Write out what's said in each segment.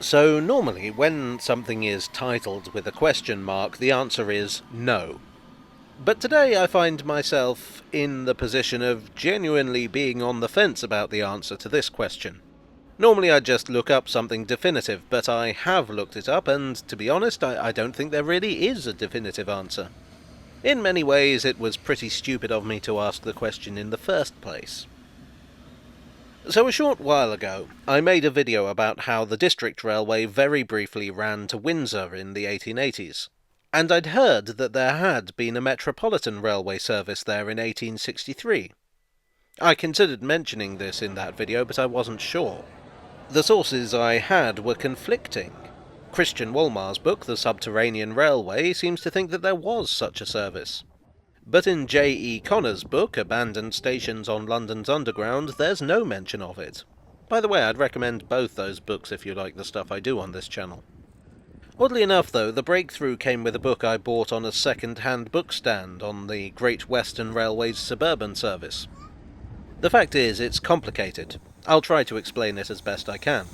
So normally, when something is titled with a question mark, the answer is no. But today I find myself in the position of genuinely being on the fence about the answer to this question. Normally I just look up something definitive, but I have looked it up, and to be honest, I don't think there really is a definitive answer. In many ways, it was pretty stupid of me to ask the question in the first place. So a short while ago, I made a video about how the District Railway very briefly ran to Windsor in the 1880s, and I'd heard that there had been a Metropolitan railway service there in 1863. I considered mentioning this in that video, but I wasn't sure. The sources I had were conflicting. Christian Wolmar's book, The Subterranean Railway, seems to think that there was such a service. But in J.E. Connor's book, Abandoned Stations on London's Underground, there's no mention of it. By the way, I'd recommend both those books if you like the stuff I do on this channel. Oddly enough, though, the breakthrough came with a book I bought on a second-hand bookstand on the Great Western Railway's suburban service. The fact is, it's complicated. I'll try to explain it as best I can.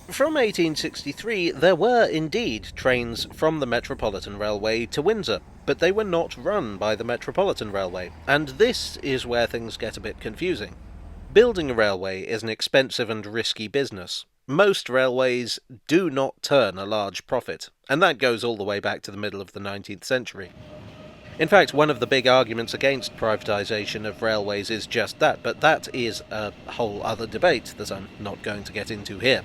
From 1863, there were indeed trains from the Metropolitan Railway to Windsor, but they were not run by the Metropolitan Railway, and this is where things get a bit confusing. Building a railway is an expensive and risky business. Most railways do not turn a large profit, and that goes all the way back to the middle of the 19th century. In fact, one of the big arguments against privatisation of railways is just that, but that is a whole other debate that I'm not going to get into here.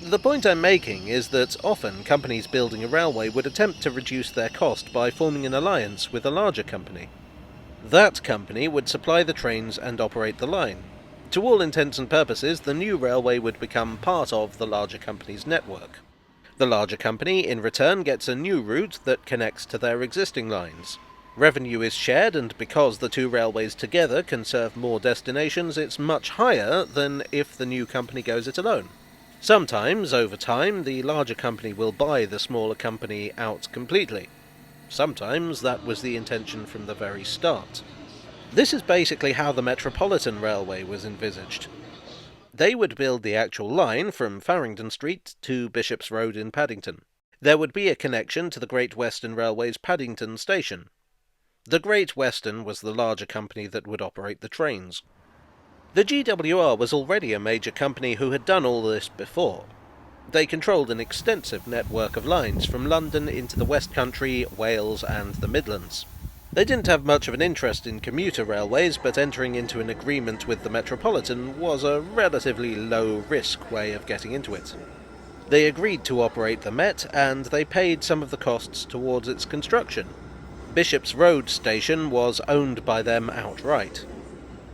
The point I'm making is that often companies building a railway would attempt to reduce their cost by forming an alliance with a larger company. That company would supply the trains and operate the line. To all intents and purposes, the new railway would become part of the larger company's network. The larger company, in return, gets a new route that connects to their existing lines. Revenue is shared, and because the two railways together can serve more destinations, it's much higher than if the new company goes it alone. Sometimes, over time, the larger company will buy the smaller company out completely. Sometimes that was the intention from the very start. This is basically how the Metropolitan Railway was envisaged. They would build the actual line from Farringdon Street to Bishop's Road in Paddington. There would be a connection to the Great Western Railway's Paddington station. The Great Western was the larger company that would operate the trains. The GWR was already a major company who had done all this before. They controlled an extensive network of lines from London into the West Country, Wales and the Midlands. They didn't have much of an interest in commuter railways, but entering into an agreement with the Metropolitan was a relatively low-risk way of getting into it. They agreed to operate the Met, and they paid some of the costs towards its construction. Bishop's Road station was owned by them outright.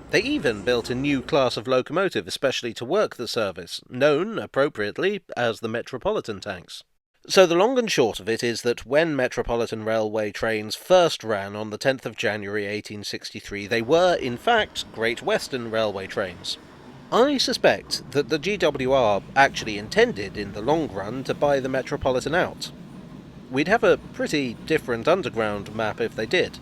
They even built a new class of locomotive especially to work the service, known, appropriately, as the Metropolitan tanks. So the long and short of it is that when Metropolitan Railway trains first ran on the 10th of January 1863, they were, in fact, Great Western Railway trains. I suspect that the GWR actually intended, in the long run, to buy the Metropolitan out. We'd have a pretty different underground map if they did.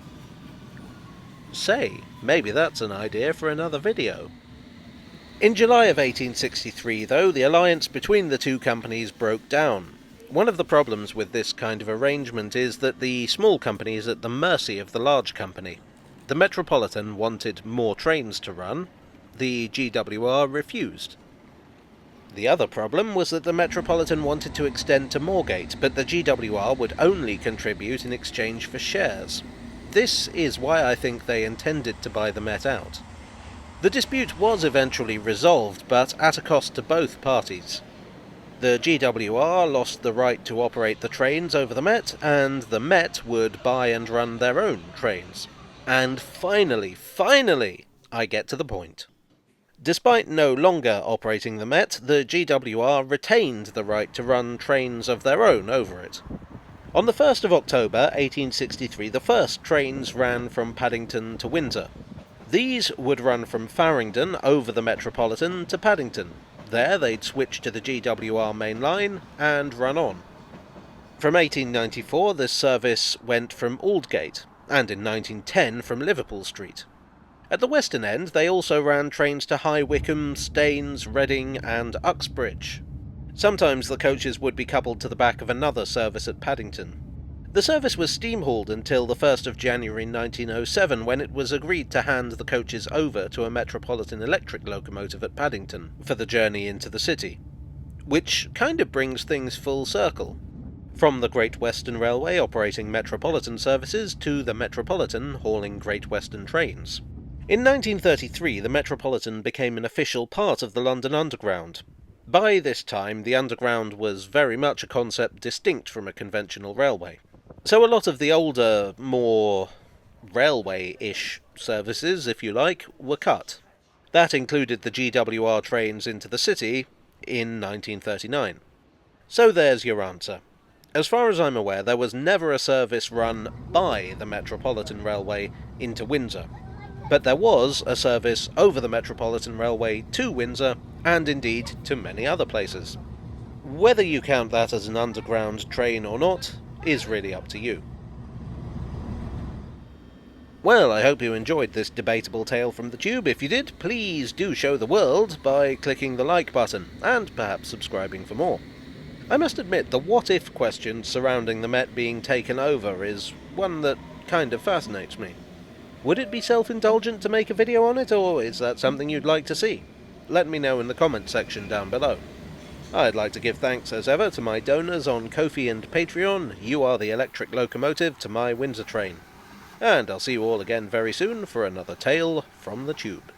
Say, maybe that's an idea for another video. In July of 1863, though, the alliance between the two companies broke down. One of the problems with this kind of arrangement is that the small company is at the mercy of the large company. The Metropolitan wanted more trains to run. The GWR refused. The other problem was that the Metropolitan wanted to extend to Moorgate, but the GWR would only contribute in exchange for shares. This is why I think they intended to buy the Met out. The dispute was eventually resolved, but at a cost to both parties. The GWR lost the right to operate the trains over the Met, and the Met would buy and run their own trains. And finally, I get to the point. Despite no longer operating the Met, the GWR retained the right to run trains of their own over it. On the 1st of October 1863, the first trains ran from Paddington to Windsor. These would run from Farringdon over the Metropolitan to Paddington. There they'd switch to the GWR main line and run on. From 1894 this service went from Aldgate, and in 1910 from Liverpool Street. At the western end they also ran trains to High Wycombe, Staines, Reading and Uxbridge. Sometimes the coaches would be coupled to the back of another service at Paddington. The service was steam-hauled until the 1st of January 1907, when it was agreed to hand the coaches over to a Metropolitan electric locomotive at Paddington for the journey into the city. Which kind of brings things full circle. From the Great Western Railway operating Metropolitan services to the Metropolitan hauling Great Western trains. In 1933, the Metropolitan became an official part of the London Underground. By this time, the Underground was very much a concept distinct from a conventional railway. So a lot of the older, more railway-ish services, if you like, were cut. That included the GWR trains into the city in 1939. So there's your answer. As far as I'm aware, there was never a service run by the Metropolitan Railway into Windsor. But there was a service over the Metropolitan Railway to Windsor, and indeed to many other places. Whether you count that as an underground train or not is really up to you. Well, I hope you enjoyed this debatable tale from the tube. If you did, please do show the world by clicking the like button, and perhaps subscribing for more. I must admit, the what-if question surrounding the Met being taken over is one that kind of fascinates me. Would it be self-indulgent to make a video on it, or is that something you'd like to see? Let me know in the comment section down below. I'd like to give thanks as ever to my donors on Ko-fi and Patreon. You are the electric locomotive to my Windsor train. And I'll see you all again very soon for another tale from the tube.